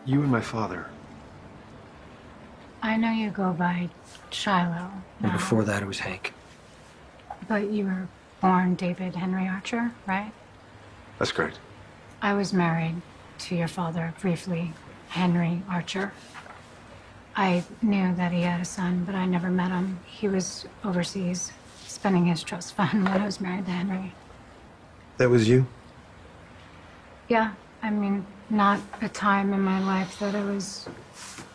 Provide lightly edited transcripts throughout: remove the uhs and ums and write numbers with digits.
You and my father. I know you go by Shiloh. And now, before that, it was Hank. but you were born David Henry Archer, right? That's correct. I was married to your father briefly, Henry Archer. I knew that he had a son, but I never met him. He was overseas, spending his trust fund when I was married to Henry. That was you? Yeah, I mean, not a time in my life that I was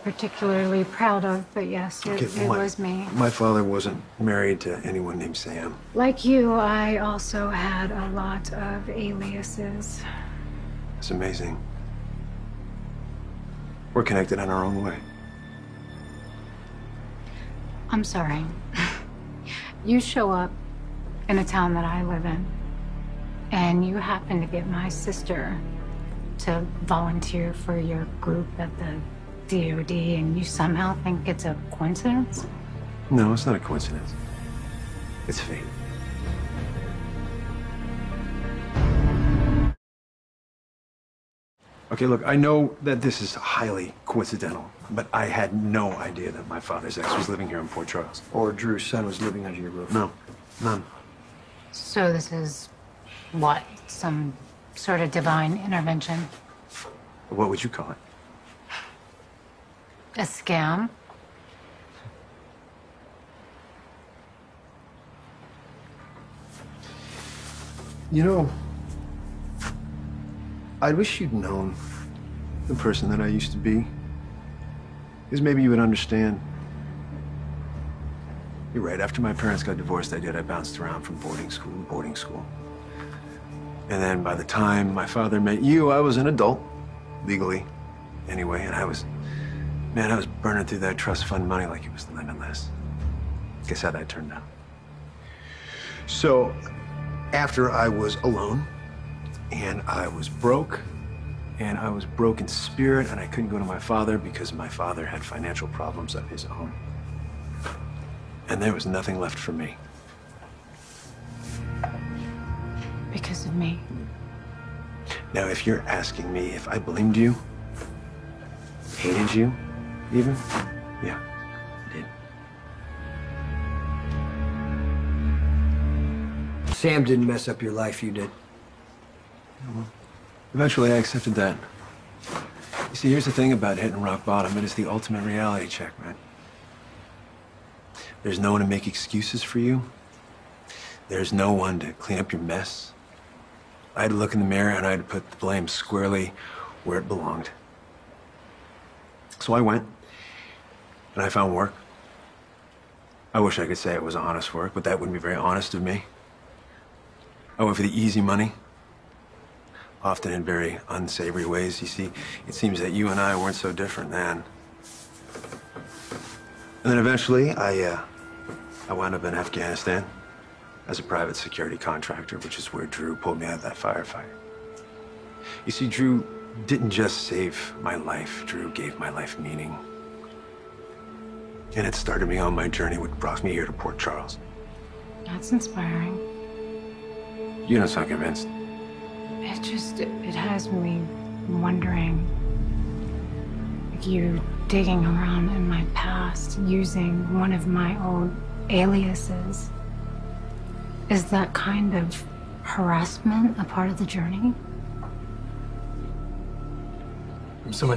particularly proud of, but yes, it was me. My father wasn't married to anyone named Sam. Like you, I also had a lot of aliases. It's amazing. We're connected in our own way. I'm sorry. You show up in a town that I live in, and you happen to get my sister to volunteer for your group at the DOD, and you somehow think it's a coincidence? No, it's not a coincidence. It's fate. Okay, look, I know that this is highly coincidental, but I had no idea that my father's ex was living here in Port Charles. Or Drew's son was living under your roof. No, none. So this is, what, some sort of divine intervention? What would you call it? A scam? You know, I wish you'd known the person that I used to be. Because maybe you would understand. You're right, after my parents got divorced, I bounced around from boarding school to boarding school. And then by the time my father met you, I was an adult, legally, anyway, and I was burning through that trust fund money like it was limitless. Guess how that turned out. So, after I was alone, and I was broke, and I was broke in spirit, and I couldn't go to my father because my father had financial problems of his own. And there was nothing left for me. Because of me. Now, if you're asking me if I blamed you, hated you, even, yeah, I did. Sam didn't mess up your life, you did. Well, eventually I accepted that. You see, here's the thing about hitting rock bottom. It is the ultimate reality check, man. There's no one to make excuses for you. There's no one to clean up your mess. I had to look in the mirror and I had to put the blame squarely where it belonged. So I went and I found work. I wish I could say it was honest work, but that wouldn't be very honest of me. I went for the easy money, often in very unsavory ways. You see, it seems that you and I weren't so different then. And then eventually, I wound up in Afghanistan as a private security contractor, which is where Drew pulled me out of that firefight. You see, Drew didn't just save my life. Drew gave my life meaning. And it started me on my journey, which brought me here to Port Charles. That's inspiring. You don't sound convinced. It has me wondering, like you digging around in my past, using one of my old aliases. Is that kind of harassment a part of the journey? From someone who